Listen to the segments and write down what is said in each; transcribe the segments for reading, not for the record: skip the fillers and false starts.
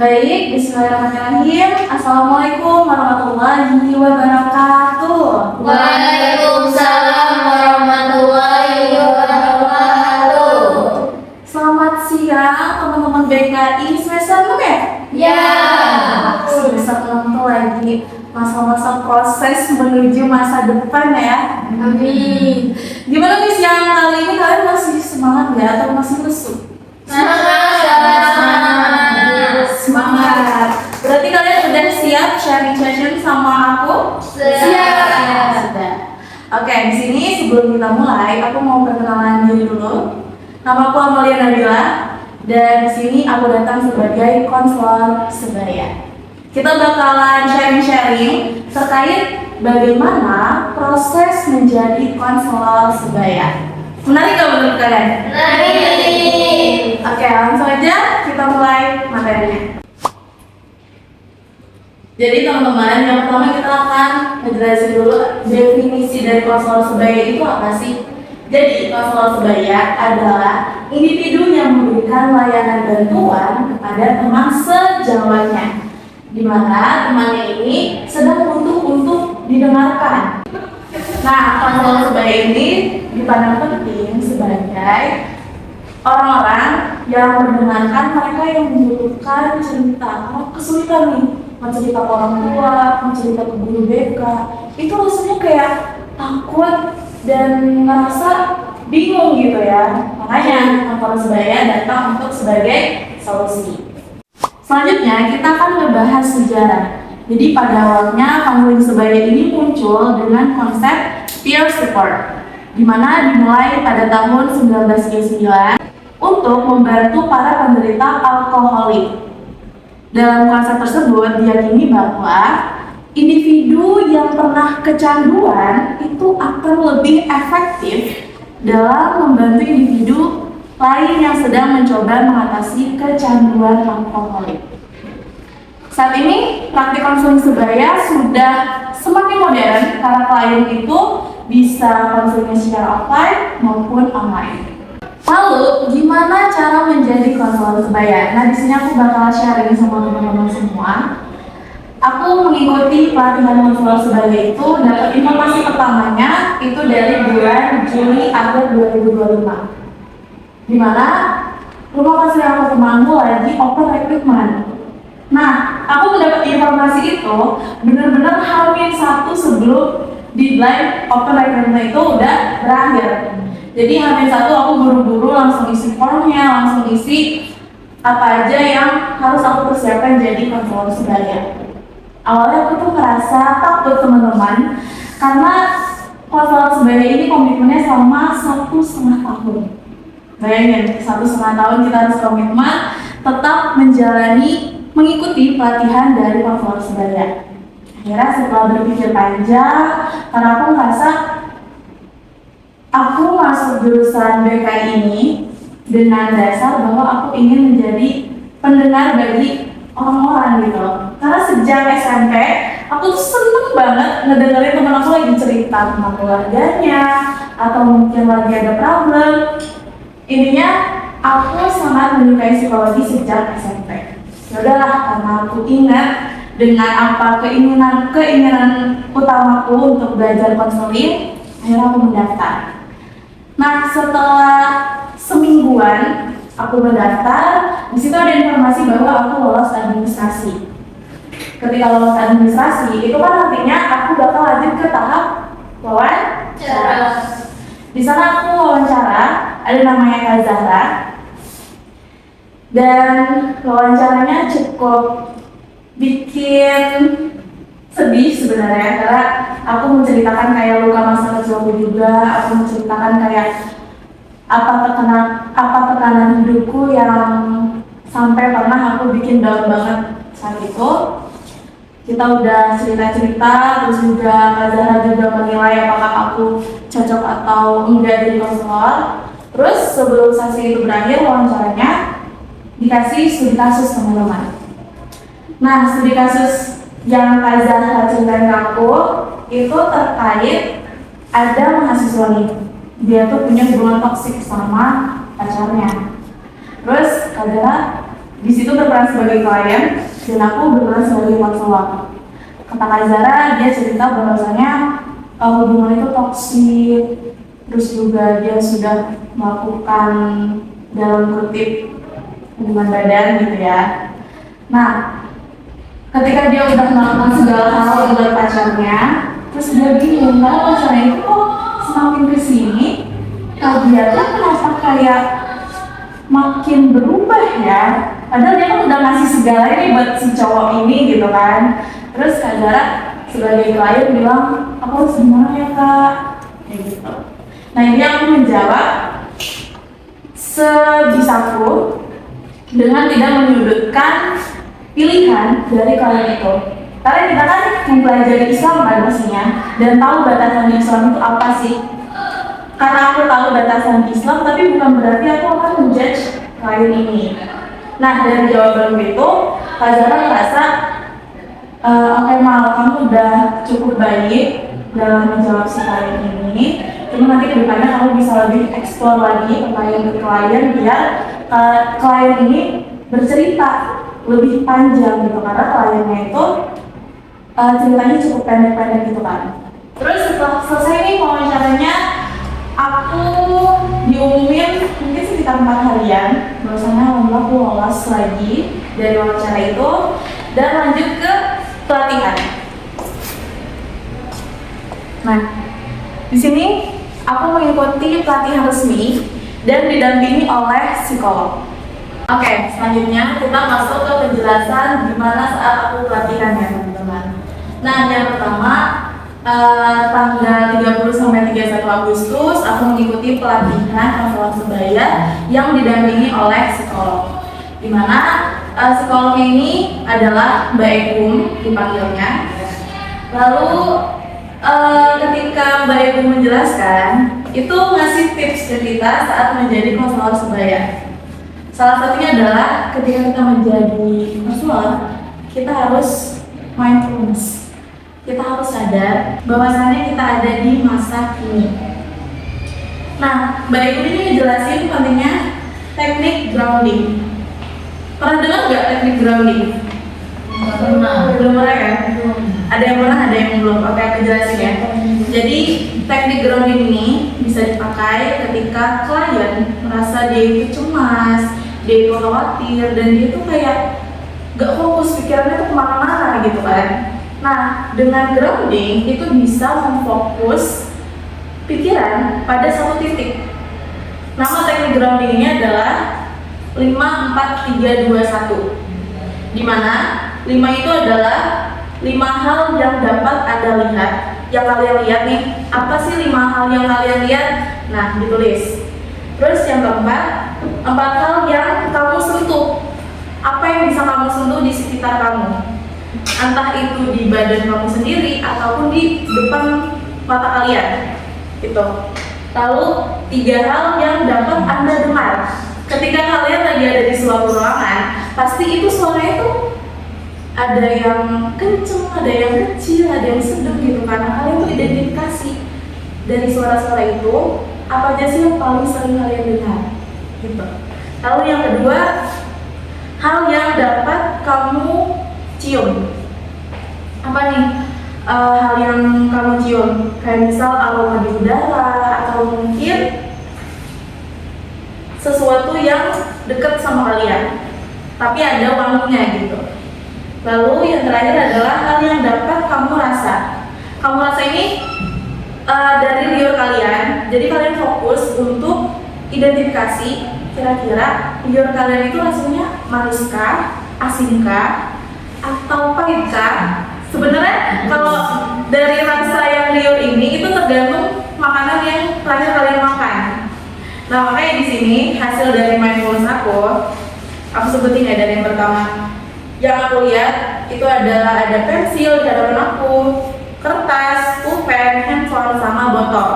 Baik, bismillahirrahmanirrahim. Assalamualaikum warahmatullahi wabarakatuh. Waalaikumsalam warahmatullahi wabarakatuh. Selamat siang teman-teman BKI semester 6 ya? Ya. Semester 6 tuh lagi masa-masa proses menuju masa depan ya. Amin. Gimana nih siang kali ini, kalian masih semangat ya atau masih lesu? Semangat. Berarti kalian udah siap sharing session sama aku? Siap. Sudah. Oke, di sini sebelum kita mulai, aku mau perkenalan diri dulu. Nama aku Amalia Nabila dan di sini aku datang sebagai konselor sebaya. Kita bakalan sharing-sharing terkait bagaimana proses menjadi konselor sebaya. Menarik gak menurut kalian? Menarik. Oke, langsung aja kita mulai materinya. Jadi teman-teman, yang pertama kita akan menjelaskan dulu definisi dari konselor sebaya itu apa sih? Jadi konselor sebaya adalah individu yang memberikan layanan bantuan kepada teman sejawatnya, di mana temannya ini sedang butuh untuk didengarkan. Nah, konselor sebaya ini dipandang penting sebagai orang-orang yang mendengarkan mereka yang membutuhkan cerita, kesulitan nih, mau cerita ke orang tua, mau cerita ke guru BK, itu rasanya kayak takut dan ngerasa bingung gitu ya. Makanya konselor sebaya datang untuk sebagai solusi. Selanjutnya kita akan ngebahas sejarah. Jadi pada awalnya konseling sebaya ini muncul dengan konsep peer support, di mana dimulai pada tahun 1939 untuk membantu para penderita alkoholik. Dalam konsep tersebut diyakini bahwa individu yang pernah kecanduan itu akan lebih efektif dalam membantu individu lain yang sedang mencoba mengatasi kecanduan alkoholik. Saat ini praktik konseling sebaya sudah semakin modern karena klien itu bisa konselingnya secara offline maupun online. Lalu, gimana cara menjadi konselor sebaya? Nah, di sini aku bakal sharing sama teman-teman semua. Aku mengikuti pelatihan konselor sebaya itu, dapat informasi pertamanya itu dari bulan Juli akhir 2025. Di mana rumah konseling aku Temanggung lagi open recruitment. Nah, aku mendapat informasi itu benar-benar H-1 sebelum deadline open recruitment itu udah berakhir. Jadi H-1 aku buru-buru langsung isi formnya, langsung isi apa aja yang harus aku persiapkan jadi konselor sebaya. Awalnya aku tuh ngerasa takut teman-teman, karena konselor sebaya ini komitmennya selama 1,5 tahun. Bayangin, 1,5 tahun kita harus komitmen tetap mengikuti pelatihan dari konselor sebaya. Akhirnya setelah berpikir panjang, karena aku ngerasa aku masuk jurusan BKI ini dengan dasar bahwa aku ingin menjadi pendengar bagi orang-orang gitu. Karena sejak SMP, aku tuh seneng banget ngedengerin teman aku lagi cerita tentang keluarganya, atau mungkin lagi ada problem. Intinya, aku sangat menyukai psikologi sejak SMP. Yaudahlah, karena aku ingat dengan apa keinginan utamaku untuk belajar konseling, akhirnya aku mendaftar. Nah, setelah semingguan aku mendaftar, di situ ada informasi bahwa aku lolos administrasi. Ketika lolos administrasi, itu kan artinya aku bakal lanjut ke tahap wawancara. Di sana aku wawancara, ada namanya Kak Zahra, dan wawancaranya cukup bikin sedih sebenarnya, karena aku menceritakan kayak luka masa kecilku juga. Aku menceritakan kayak apa tekanan hidupku yang sampai pernah aku bikin down banget saat itu. Kita udah cerita-cerita, terus juga Kak Zahra juga menilai apakah aku cocok atau enggak jadi konselor. Terus sebelum sesi itu berakhir wawancaranya, dikasih studi kasus teman-teman. Nah, studi kasus yang Kak Zahra ceritain ke aku itu terkait ada mahasiswa nih, dia tuh punya hubungan toksik sama pacarnya. Terus Kak Zahra di situ berperan sebagai klien dan aku berperan sebagai konselor. Kata Kak Zara, dia cerita bahwasanya hubungan itu toksik, terus juga dia sudah melakukan dalam kutip hubungan badan gitu ya. Nah, ketika dia udah melakukan segala hal dengan pacarnya, terus dia bingung karena pacarnya itu kok semakin kesini tabiatnya kenapa kayak makin berubah ya. Padahal dia kan udah ngasih segala ini buat si cowok ini gitu kan. Terus Kak Zara sebagai klien bilang, aku harus gimana ya Kak? Kayak gitu. Nah ini aku menjawab sebisaku dengan tidak menyudutkan pilihan dari klien itu. Karena kita kan mempelajari Islam kan pastinya dan tahu batasan Islam itu apa sih. Karena aku tahu batasan Islam, tapi bukan berarti aku akan menjudge klien ini. Nah dari jawaban itu, Kak Zara merasa oke Mal, kamu udah cukup baik dalam menjawab si klien ini. Cuma nanti kedepannya kamu bisa lebih eksplor lagi pertanyaan ke klien biar klien ini bercerita lebih panjang gitu, karena kliennya itu ceritanya cukup pendek-pendek gitu kan. Terus setelah selesai nih wawancaranya, aku diumumin mungkin sekitar 4 harian bahwasanya alhamdulillah aku lolos lagi dari wawancara itu dan lanjut ke pelatihan. Nah, di sini aku mengikuti pelatihan resmi dan didampingi oleh psikolog. Oke, selanjutnya kita masuk ke penjelasan gimana saat aku pelatihan ya teman-teman. Nah, yang pertama tanggal 30 sampai 31 Agustus aku mengikuti pelatihan konselor sebaya yang didampingi oleh psikolog. Dimana psikolognya ini adalah Mbak Egum dipanggilnya. Lalu ketika Mbak Egum menjelaskan, itu ngasih tips ke kita saat menjadi konselor sebaya. Salah satunya adalah ketika kita menjadi konselor, kita harus mindfulness. Kita harus sadar bahwasannya kita ada di masa kini. Nah, Mbak Egum ini ngejelasin pentingnya teknik grounding. Pernah dengar nggak teknik grounding? Belum pernah ya? Ada yang pernah, ada yang belum. Oke, aku jelasin ya. Jadi teknik grounding ini bisa dipakai ketika klien merasa dia itu cemas, dia itu khawatir, dan dia tuh kayak gak fokus, pikirannya tuh kemana-mana gitu kan. Nah, dengan grounding itu bisa memfokus pikiran pada satu titik. Nama teknik grounding ini adalah 5, 4, 3, 2, 1. Dimana 5 itu adalah 5 hal yang dapat Anda lihat. Yang kalian lihat nih, apa sih 5 hal yang kalian lihat? Nah, ditulis. Terus yang keempat, 4 hal yang kamu sentuh. Apa yang bisa kamu sentuh di sekitar kamu? Entah itu di badan kamu sendiri ataupun di depan mata kalian. Gitu. Lalu 3 hal yang dapat Anda dengar. Ketika kalian lagi ada di suatu ruangan, pasti itu suaranya tuh ada yang kenceng, ada yang kecil, ada yang sedang gitu. Karena kalian tuh identifikasi dari suara-suara itu apa aja sih yang paling sering kalian dengar gitu. Lalu yang kedua, hal yang dapat kamu cium. Apa nih hal yang kamu cium? Kayak misal aroma di udara, atau mungkin sesuatu yang dekat sama kalian tapi ada wanginya gitu. Lalu yang terakhir adalah hal yang dapat kamu rasa. Kamu rasa ini dari liur kalian. Jadi kalian fokus untuk identifikasi kira-kira liur kalian itu rasanya maniskah, asinkah, atau pahitkah. Sebenarnya kalau dari rasa yang liur ini itu tergantung makanan yang terakhir kalian makan. Nah, makanya di sini hasil dari mindfulness aku sebutin ya dari yang pertama. Yang aku lihat itu adalah ada pensil di hadapan aku, kertas, pulpen, handphone, sama botol.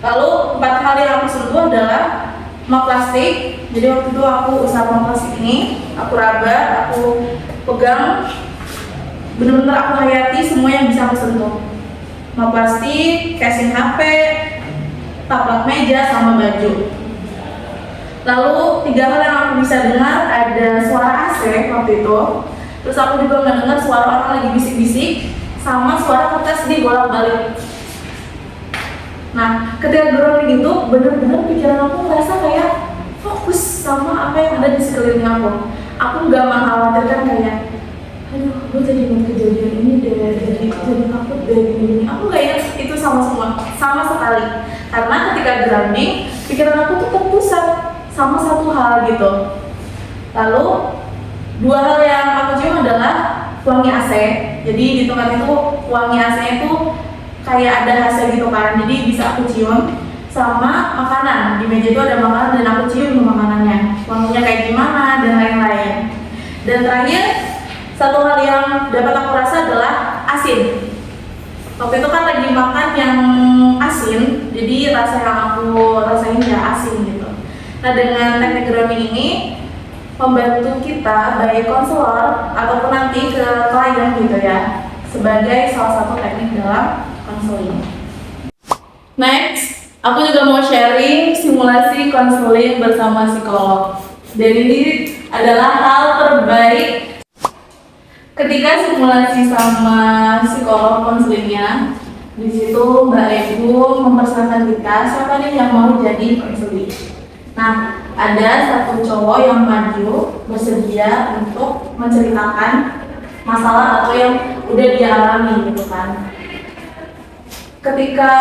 Lalu 4 hal yang aku sentuh adalah mop plastik. Jadi waktu itu aku usaha mop plastik ini, aku raba, aku pegang, bener-bener aku hayati semua yang bisa aku sentuh. Mop plastik, casing HP, taplak meja, sama baju. Lalu 3 hal yang aku bisa dengar ada suara AC waktu itu. Terus aku juga mendengar suara orang lagi bisik-bisik sama suara kertas dibolak-balik. Nah, ketika grounding itu bener-bener pikiran aku ngerasa kayak fokus sama apa yang ada di sekeliling aku. Aku nggak mengkhawatirkan kayak, aduh, gue jadi ingat kejadian ini jadi takut dari gini. Aku nggak ingat itu sama sekali. Karena ketika grounding, pikiran aku tuh terpusat sama satu hal gitu. Lalu 2 hal yang aku cium adalah wangi AC. Jadi di tempat itu wangi AC itu kayak ada hasil gitu kan. Jadi bisa aku cium sama makanan. Di meja itu ada makanan dan aku cium makanannya. Wanginya kayak gimana dan lain-lain. Dan terakhir, satu hal yang dapat aku rasa adalah asin. Waktu itu kan lagi makan yang asin, jadi rasa yang aku rasain ya asin gitu. Nah, dengan teknik grounding ini membantu kita baik konselor ataupun nanti ke klien gitu ya, sebagai salah satu teknik dalam konseling. Next, aku juga mau sharing simulasi konseling bersama psikolog. Dan ini adalah hal terbaik ketika simulasi sama psikolog konselingnya. Di situ Mbak Ibu mempersilahkan kita siapa nih yang mau jadi konseling. Nah, ada satu cowok yang maju bersedia untuk menceritakan masalah atau yang udah dia alami gitu kan. Ketika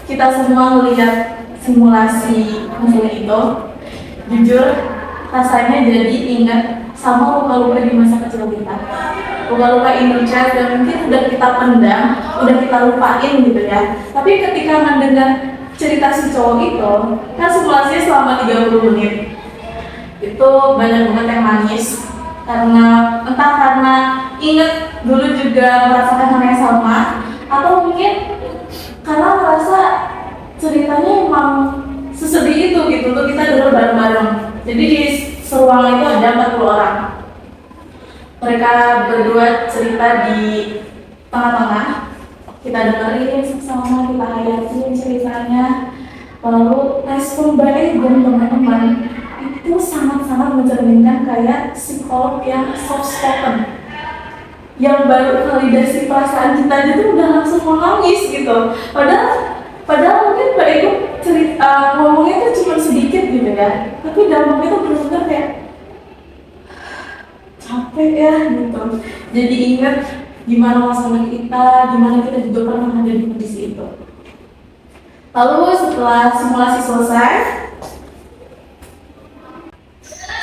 kita semua melihat simulasi konseling itu, jujur rasanya jadi ingat sama luka-luka di masa kecil kita. Luka-luka inner child yang mungkin udah kita pendam, udah kita lupain gitu ya. Tapi ketika mendengar cerita si cowok itu, kan simulasinya selama 30 menit. Itu banyak banget yang nangis karena entah karena inget dulu juga merasakan hal yang sama, atau mungkin karena merasa ceritanya emang sesedih itu gitu untuk kita dengar bareng-bareng. Jadi di seruangan itu ada 40 orang. Mereka berdua cerita di tengah-tengah. Kita dengerin sama, kita hayatin ceritanya. Lalu respon baik dan teman-teman itu sangat-sangat mencerminkan kayak psikolog yang soft spoken, yang baru validasi perasaan kita aja tuh udah langsung menangis gitu. Padahal mungkin Mbak Ibu cerita ngomongnya tuh cuma sedikit gitu ya, tapi dalamnya tuh benar-benar kayak capek ya gitu. Jadi ingat gimana masalah kita, gimana kita juga pernah ada di kondisi itu. Lalu setelah simulasi selesai,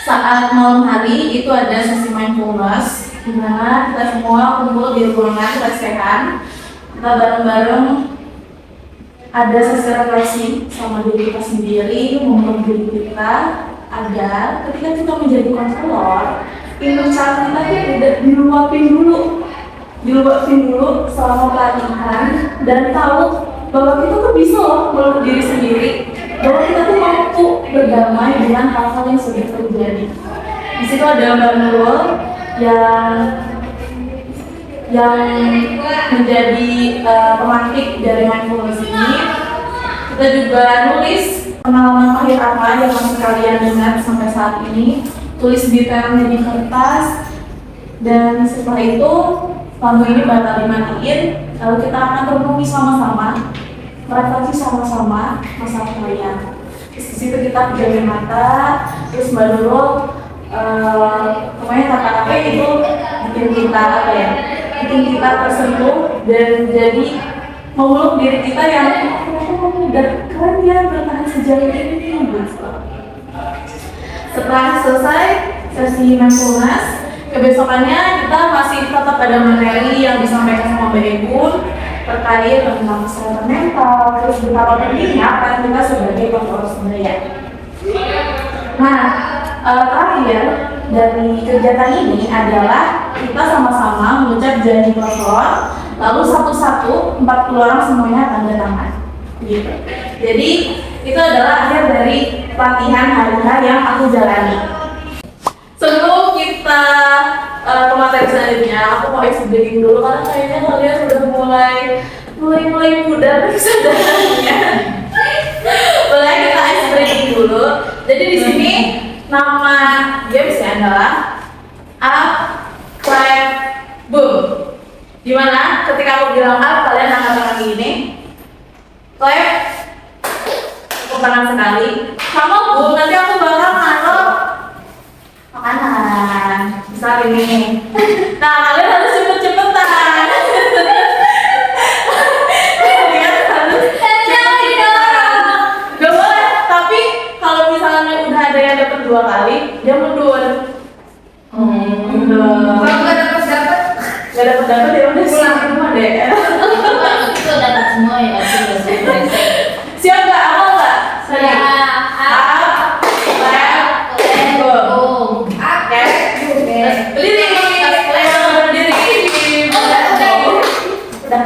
saat malam hari itu ada sesi mindfulness, di mana kita semua kumpul di ruangan lesehan. Kita bareng-bareng ada sesi refleksi sama diri kita sendiri, membangun diri kita agar ketika kita menjadi konselor, inner child kita tuh udah diluapin dulu selama pelatihan, dan tahu bahwa kita tuh bisa loh meluk diri sendiri, bahwa kita tuh mampu berdamai dengan hal-hal yang sudah terjadi. Di situ ada Mbak Nurul yang menjadi pemantik dari mindfulness ini. Kita juga nulis pengalaman pahit apa yang masih kalian dengar sampai saat ini, tulis detailnya di kertas, dan setelah itu lampu ini bakal dimatiin. Lalu kita akan renungi sama-sama, merefleksi sama-sama masalah kalian. Terus di situ kita pejamkan mata, terus Mbak Nurul pokoknya kata-kata itu bikin kita tersentuh dan jadi memeluk diri kita yang keren ya bertahan sejauh ini gitu. Setelah selesai sesi mindfulness, kebesokannya kita masih tetap ada materi yang disampaikan sama Mbak Ibu terkait tentang kesehatan mental, terus betapa pentingnya peran kita sebagai pengurus budaya. Nah, terakhir dari kegiatan ini adalah kita sama-sama mengucap janji konselor, lalu satu-satu 40 orang semuanya tanda tangan. Gitu. Jadi itu adalah akhir dari pelatihan hari-hari yang aku jalani. Sebelum kita ke materi selanjutnya, aku mau ice breaking dulu karena kayaknya kalian udah mulai mudah kesadarannya. Boleh kita ice breaking dulu. Jadi di sini nama gamesnya adalah up, clap, boom. Dimana ketika aku bilang up, kalian angkat tangan gini, clap, tepuk tangan sekali, sama boom. Nanti aku bakal naruh makanan, misal ini. Nah, kalian harus cepet-cepetan. Kalian harus cepet-cepetan. Gak boleh, tapi kalau misalnya udah ada yang dapat 2 kali, dia mundur. Mundur. Kalau nggak dapat Gak dapat ya udah pulang ke rumah deh. itu dapat semua ya. Siap gak? Apa gak? Siap. Up, clap, boom. Oke. Berdiri. Berdiri. Udah.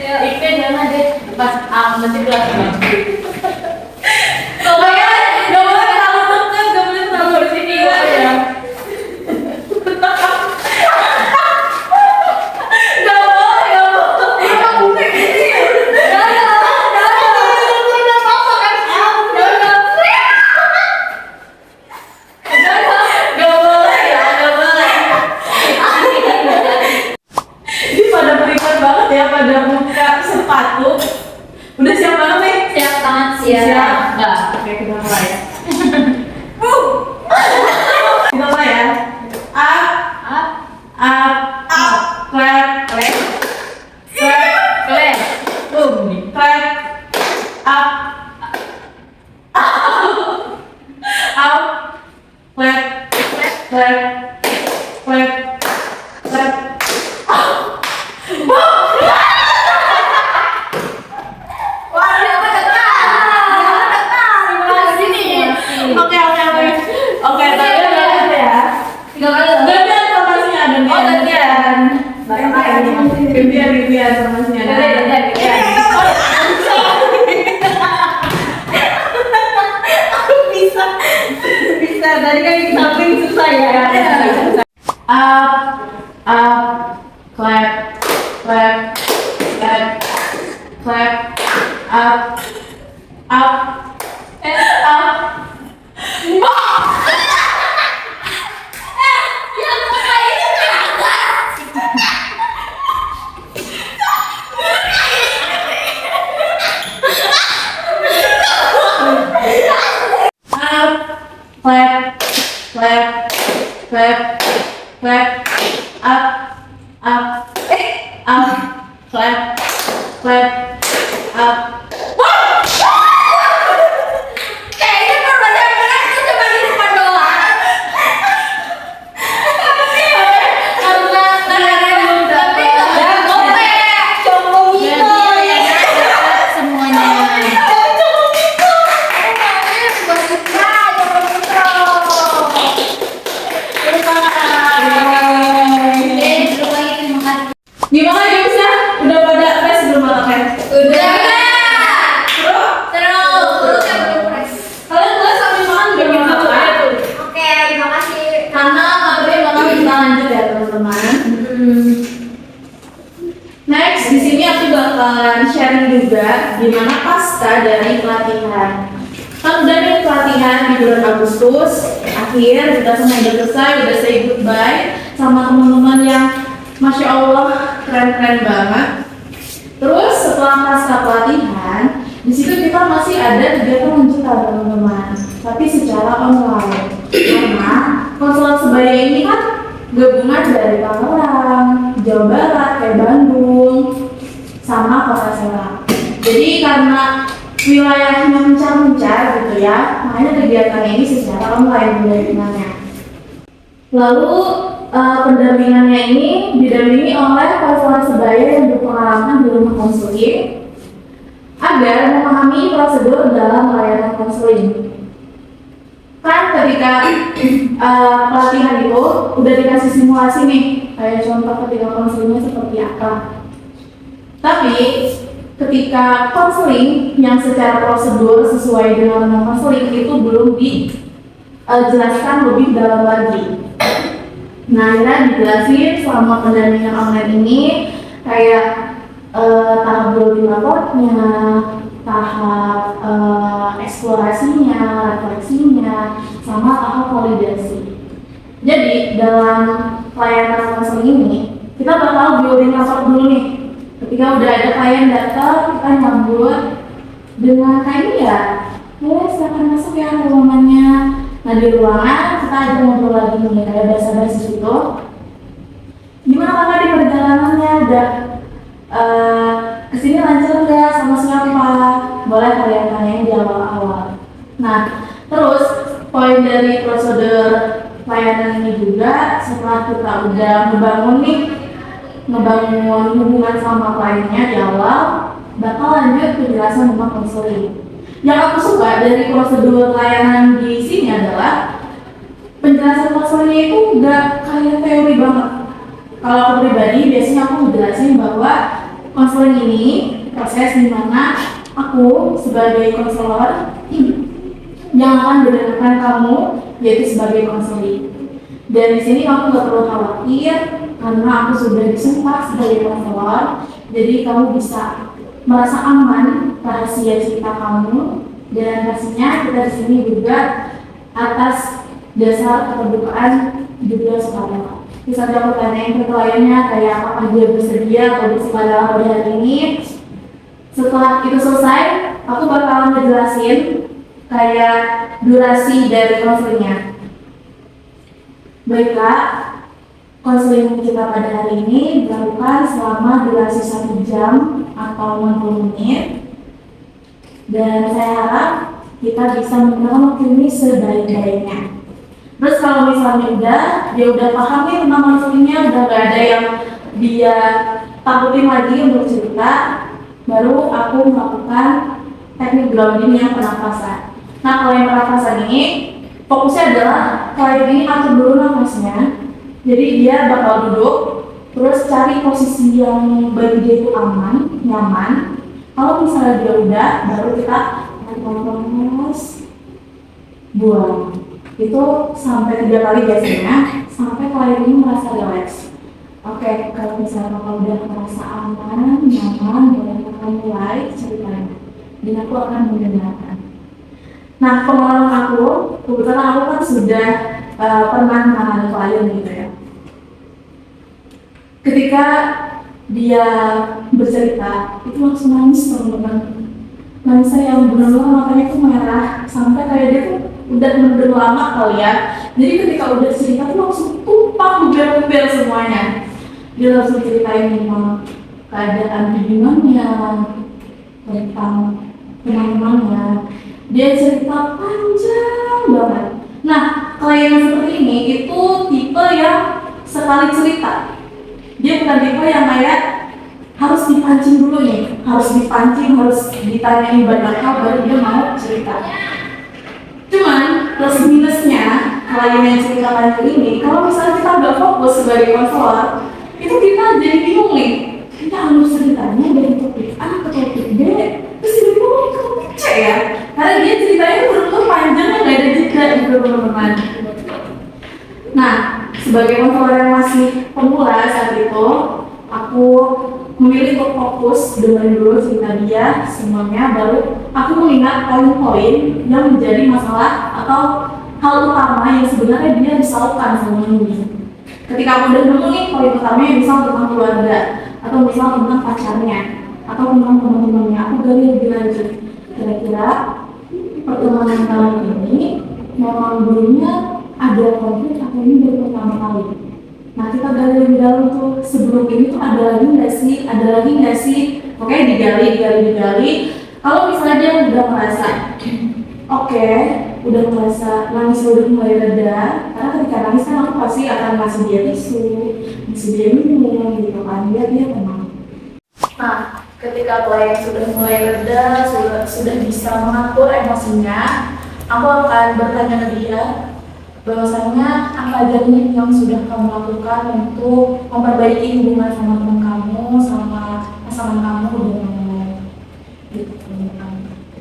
Ike jangan deh. Pas nanti belakang. Pokoknya gak boleh terlalu dekat, gak boleh terlalu di sini ya. Sepatu. Udah siap banget nih? Siap banget siap. Siap. Oke, kita mulai ya. Kita mulai ya. Up, Up, up, clap, clap, clap. boom, clap, up, up, clap, clap, clap, clap. Oke, tadi gantian ya. 3 kali. Gantian formasinya ada nih. Oh, gantian. Gantian formasinya ada. Aku bisa dari kan samping susah ya. Up, clap, clap, clap, clap, up, up, up. Clap, clap, clap, clap, up, clap, clap, up. Kayaknya perbedaan itu cuma di depan doang. Gimana gamesnya? Udah pada tes belum makan? Udah. Terus yang belum press. kalian boleh sambil makan biar kita tuh aja tuh. Oke, terima kasih. Karena materi bakal kita lanjut ya teman-teman. Next, di sini aku bakalan sharing juga gimana pasca dari pelatihan. Kan udah nih pelatihan di bulan Agustus akhir, kita semua udah selesai, udah say goodbye sama teman-teman yang Masya Allah keren-keren banget. Terus setelah pasca pelatihan, di situ kita masih ada kegiatan lanjutan teman-teman, tapi secara online. Karena konseling sebaya ini kan gabungan dari Tangerang, Jawa Barat, kayak Bandung, sama Kota Serang. Jadi karena wilayahnya mencar-mencar gitu ya, makanya kegiatan ini secara online pendampingannya. Lalu pendampingannya ini didampingi oleh konselor sebaya yang berpengalaman di rumah konseling agar memahami prosedur dalam layanan konseling. Kan ketika pelatihan itu udah dikasih simulasi nih, kayak contoh ketika konselingnya seperti apa. Tapi ketika konseling yang secara prosedur sesuai dengan undang konseling itu belum dijelaskan lebih dalam lagi. Nah, akhirnya dijelasin selama pendampingan online ini kayak tahap building raportnya, tahap eksplorasinya, refleksinya, sama tahap validasi. Jadi dalam pelayanan konseling ini kita bakal building rapport dulu nih. Ketika udah ada klien datang, kita nyambut dengan kayak ini ya, silakan masuk ya ke ruangannya. Nah di ruangan kita ada ngobrol lagi nih, kayak basa-basi gitu. Gimana kakak di perjalanannya? Udah kesini lancar nggak sama siapa? Boleh kalian tanyain di awal-awal. Nah terus poin dari prosedur pelayanan ini juga, setelah kita udah ngebangun hubungan sama kliennya di awal, bakal lanjut penjelasan tentang konseling. Yang aku suka dari prosedur layanan di sini adalah penjelasan konselingnya itu nggak kayak teori banget. Kalau aku pribadi, biasanya aku menjelasin bahwa konseling ini proses di mana aku sebagai konselor yang akan mendengarkan kamu, yaitu sebagai konseling. Dan di sini kamu nggak perlu khawatir karena aku sudah disumpah sebagai konselor, jadi kamu bisa merasa aman rahasia cerita kamu, dan pastinya kita di sini juga atas dasar keterbukaan juga sukarela. Bisa aku tanyain ke kliennya kayak apakah dia bersedia atau bersukarela pada hari ini. Setelah itu selesai, aku bakalan ngejelasin kayak durasi dari konselingnya. Baiklah, konseling kita pada hari ini dilakukan selama durasi 1 jam atau 60 menit. Dan saya harap kita bisa menggunakan waktu ini sebaik-baiknya. Terus kalau misalnya dia udah paham nih tentang konselingnya, udah gak ada yang dia takutin lagi untuk cerita, baru aku melakukan teknik grounding yang pernapasan. Nah kalau yang pernapasan ini fokusnya adalah klien ini atur dulu nafasnya. Jadi dia bakal duduk, terus cari posisi yang bagi dia itu aman, nyaman. Kalau misalnya dia udah, baru kita nafas, buang. Itu sampai 3 kali biasanya, sampai klien ini merasa relax. Oke, kalau misalnya kamu udah merasa aman, nyaman, boleh kita mulai ceritanya. Dan aku akan mendengarkan. Nah, pengalaman aku, kebetulan aku kan sudah pernah menangani klien gitu ya. Ketika dia bercerita, itu langsung nangis teman-teman. Nangisnya yang benar-benar matanya itu merah, sampai kayak dia tuh udah bener-bener lama kali ya. Jadi ketika udah cerita tuh langsung tumpah buber-buber semuanya. Dia langsung ceritain tentang keadaan hubungannya, tentang teman-temannya. Dia cerita panjang banget. Nah, klien seperti ini itu tipe yang sekali cerita. Dia bukan tipe yang kayak harus dipancing dulu nih, harus ditanyain banyak hal baru dia mau cerita. Cuman plus minusnya klien yang cerita kali ini, kalau misalnya kita nggak fokus sebagai konselor, itu kita jadi bingung nih. Kita harus ceritanya dari topik A ke topik B, terus tiba-tiba mau ke topik C ya. Karena dia ceritanya benar-benar panjang, nggak ada jeda gitu teman-teman. Nah, sebagai konselor yang masih pemula saat itu, aku memilih untuk fokus dengerin dulu cerita dia semuanya, baru aku mengingat poin-poin yang menjadi masalah atau hal utama yang sebenarnya dia risaukan sama ini. Ketika aku udah nemu nih poin utamanya, misal tentang keluarga, atau misal tentang pacarnya, atau tentang teman-temannya, aku gali lebih lanjut. Kira-kira pertemanan kalian ini memang dulunya ada konflik atau ini baru pertama kali? Nah kita gali lebih dalam tuh, sebelum ini tuh ada lagi nggak sih? Oke, digali. Kalau misalnya dia udah merasa udah merasa nangis udah mulai reda, karena ketika nangis kan aku pasti akan ngasih dia tisu, ngasih dia minum gitu kan, biar dia tenang. Nah, ketika klien sudah mulai reda, sudah bisa mengatur emosinya, aku akan bertanya ke dia bahwasanya apa aja nih yang sudah kamu lakukan untuk memperbaiki hubungan sama teman kamu, sama pasangan kamu dengan yang lain. Gitu.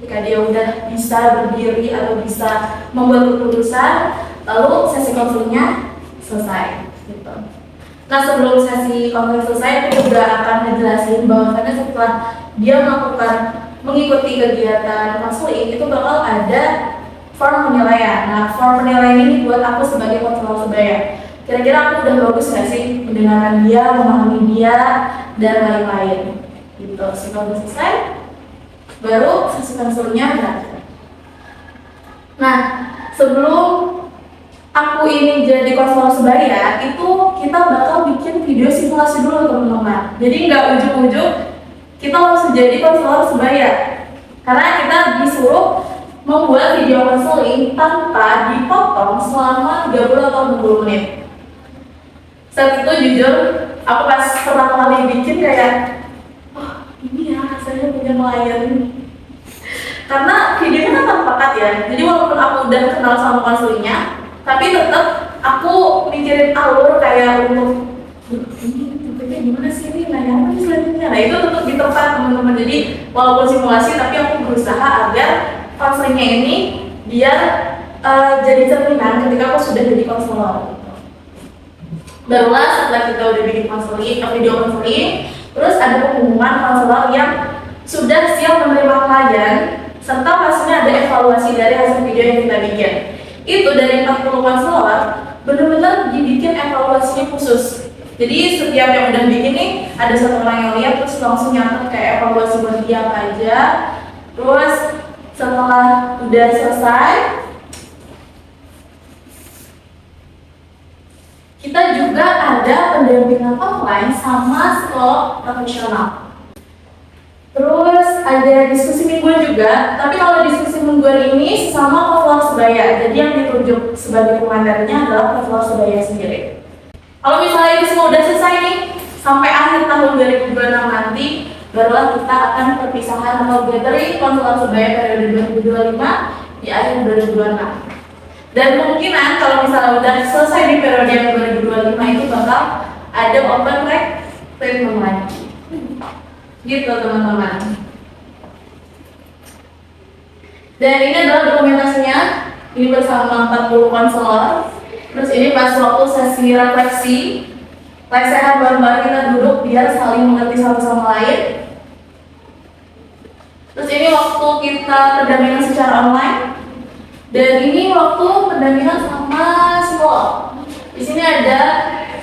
Ketika dia udah bisa berdiri atau bisa membuat keputusan, lalu sesi konselingnya selesai. Gitu. Nah sebelum sesi konseling selesai, aku juga akan ngejelasin bahwasanya setelah dia melakukan mengikuti kegiatan konseling itu bakal ada form penilaian. Nah, form penilaian ini buat aku sebagai konselor sebaya. Kira-kira aku udah bagus nggak sih mendengarkan dia, memahami dia, dan lain-lain. Gitu. Setelah udah selesai, baru sesi konselingnya berakhir. Nah, sebelum aku ini jadi konselor sebaya, itu kita bakal bikin video simulasi dulu teman-teman. Jadi nggak ujuk-ujuk kita langsung jadi konselor sebaya, karena kita disuruh membuat video konseling tanpa dipotong selama 30 atau 60 menit. Saat itu jujur, aku pas pertama kali bikin kayak, oh ini ya rasanya punya klien. Karena videonya kan tanpa cut ya, jadi walaupun aku udah kenal sama konselingnya, tapi tetap aku mikirin alur kayak untuk ini tentunya gimana sih ini nanya apa nih selanjutnya. Nah itu tetap di tempat teman-teman. Jadi walaupun simulasi, tapi aku berusaha agar konselingnya ini biar jadi cerminan ketika aku sudah jadi konselor. Barulah setelah kita udah bikin konseling, video konseling, terus ada pengumuman konselor yang sudah siap menerima klien, serta pastinya ada evaluasi dari hasil video yang kita bikin. Itu dari 40 konselor benar-benar dibikin evaluasinya khusus. Jadi setiap yang udah bikin nih ada satu orang yang lihat terus langsung nyatet kayak evaluasi buat dia apa aja. Terus setelah udah selesai, kita juga ada pendampingan offline sama psikolog profesional. Terus ada diskusi mingguan juga, tapi kalau diskusi mingguan ini sama konselor sebaya. Jadi yang ditunjuk sebagai komandannya adalah konselor sebaya sendiri. Kalau misalnya ini semua udah selesai nih, sampai akhir tahun 2026 nanti, barulah kita akan perpisahan atau gathering konselor sebaya periode 2025 di akhir 2026. Dan kemungkinan kalau misalnya udah selesai di periode yang 2025 itu bakal ada open recruitment lagi. Gitu teman-teman. Dan ini adalah dokumentasinya. Ini bersama 40 konselor. Terus ini pas waktu sesi refleksi, lesehan bareng-bareng kita duduk biar saling mengerti satu sama lain. Terus ini waktu kita pendampingan secara online. Dan ini waktu pendampingan sama psikolog. Di sini ada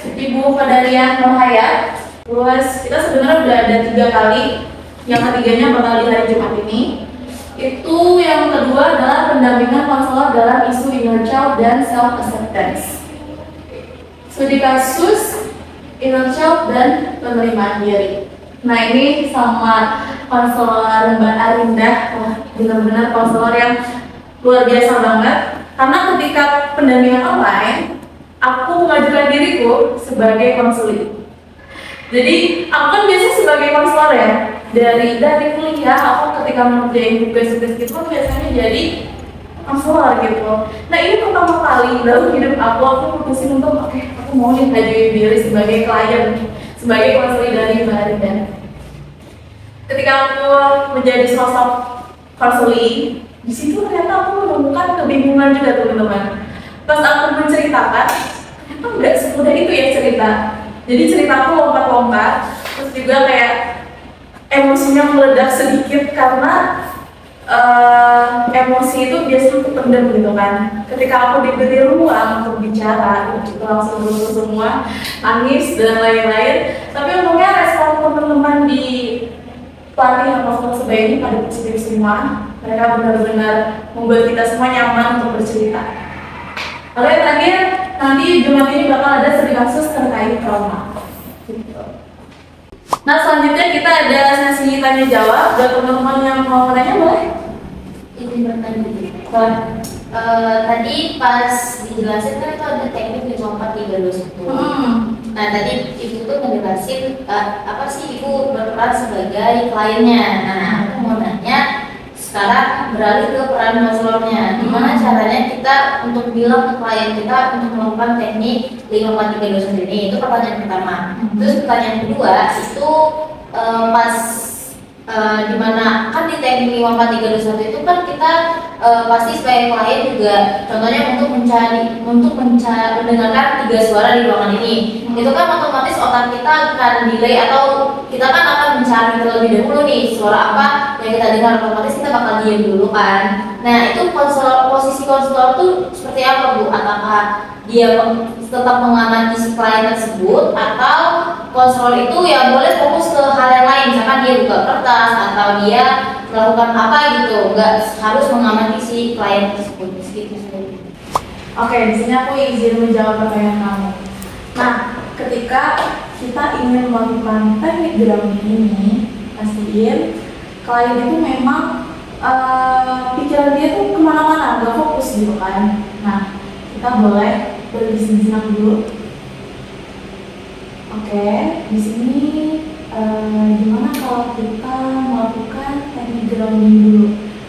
Ibu Fadarian Nurhayat. Terus kita sebenarnya udah ada 3 kali. Yang ketiganya bakal di hari Jumat ini. Itu yang kedua adalah pendampingan konselor dalam isu inner child dan self acceptance. Studi kasus inner child dan penerimaan diri. Nah ini sama konselor Mbak Arinda. Wah benar-benar konselor yang luar biasa banget, karena ketika pendampingan online, aku mengajukan diriku sebagai konseling. Jadi aku kan biasanya sebagai konselor ya, dari kuliah aku ketika mengerjain tugas-tugas gitu biasanya jadi konselor gitu. Nah ini pertama kali dalam hidup aku putusin untuk aku mau nih ngajuin diri sebagai klien, sebagai konseling dari Mbak Arinda. Ketika aku menjadi sosok konseling, di situ ternyata aku menemukan kebingungan juga teman-teman. Pas aku menceritakan, ternyata nggak semudah itu ya cerita. Jadi ceritaku lompat-lompat, terus juga kayak emosinya meledak sedikit karena emosi itu biasanya terpendam gitu kan. Ketika aku diberi ruang untuk bicara, itu langsung runtuh semua, nangis dan lain-lain. Tapi untungnya respon teman-teman di pelatihan konselor sebaya ini pada positif semua. Mereka benar-benar membuat kita semua nyaman untuk bercerita. Lalu yang terakhir, nanti Jumat ini bakal ada studi kasus terkait trauma. Nah selanjutnya kita ada sesi tanya jawab. Buat teman-teman yang mau bertanya boleh? Ini bertanya boleh. Tadi pas dijelasin kan itu ada teknik 54321. Nah tadi ibu tuh ngejelasin apa sih ibu berperan sebagai kliennya. Nah aku mau nanya, sekarang beralih ke peran konselornya. Gimana caranya kita untuk bilang ke klien kita untuk melakukan teknik 54321 ini? Itu pertanyaan pertama. Terus pertanyaan kedua itu pas dimana kan di teknik 54321 itu kan kita pasti sebagai klien juga contohnya untuk mendengarkan 3 suara di ruangan ini itu kan otomatis otak kita akan delay atau kita kan akan mencari terlebih dahulu nih suara apa yang kita dengar, otomatis kita bakal diam dulu kan. Nah itu posisi konselor tuh seperti apa Bu? Apakah dia tetap mengamati si klien tersebut atau konselor itu ya boleh fokus ke hal yang lain, misalkan dia buka kertas atau dia melakukan apa gitu, nggak harus mengamati si klien tersebut gitu. Oke, di sini aku izin menjawab pertanyaan kamu. Nah, ketika kita ingin melakukan teknik grounding ini, pastiin klien itu memang pikiran dia tuh kemana-mana, nggak fokus gitu kan. Nah, kita boleh berhenti sejenak dulu. Oke, di sini gimana kalau kita melakukan teknik grounding dulu?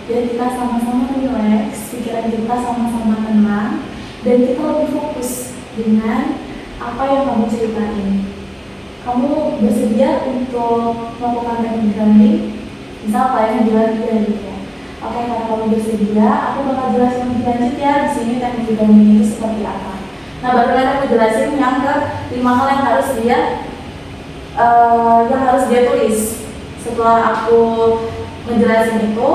Jadi kita sama-sama relax, pikiran kita sama-sama tenang, dan kita lebih fokus dengan apa yang kamu ceritain. Kamu bersedia untuk melakukan teknik grounding? Misal kalian bilang gitu ya. Oke, kalau kamu bersedia, aku bakal jelasin lebih lanjut ya di sini teknik grounding itu seperti apa. Nah, baru aku jelasin yang ke 5 hal yang harus dia tulis. Setelah aku menjelasin itu,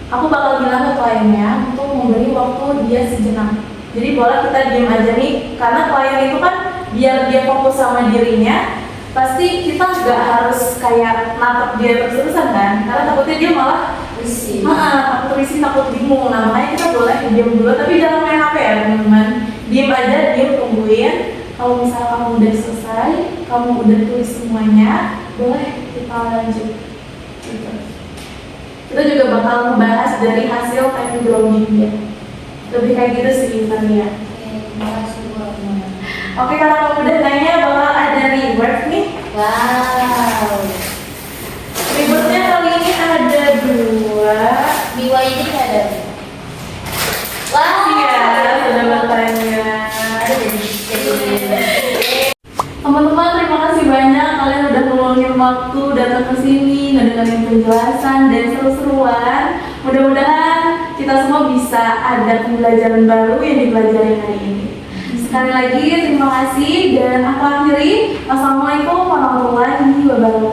aku bakal bilang ke kliennya untuk memberi waktu dia sejenak. Jadi boleh kita diam aja nih, karena klien itu kan biar dia fokus sama dirinya, pasti kita nggak harus kayak natap dia terus-terusan kan, karena takutnya dia malah takut bingung. Nah, makanya kita boleh diam dulu, tapi jangan main HP ya teman-teman. Diam aja, diam, tungguin. Kalau misalnya kamu udah selesai, kamu udah tulis semuanya, boleh kita lanjut gitu. Kita juga bakal membahas dari hasil teknik grounding dia. Lebih kayak gitu sih Tania. Oke, kalau kamu udah nanya bakal ada reward nih. Wow. Rewardnya kali ini ada 2. BYD ada. Wow. Iya, sudah bertanya. Teman-teman, terima kasih banyak kalian udah meluangin waktu datang ke sini, ngedengerin penjelasan dan seru-seruan. Mudah-mudahan kita semua bisa ada pembelajaran baru yang dipelajari hari ini. Sekali lagi terima kasih dan aku akhiri. Wassalamualaikum warahmatullahi wabarakatuh.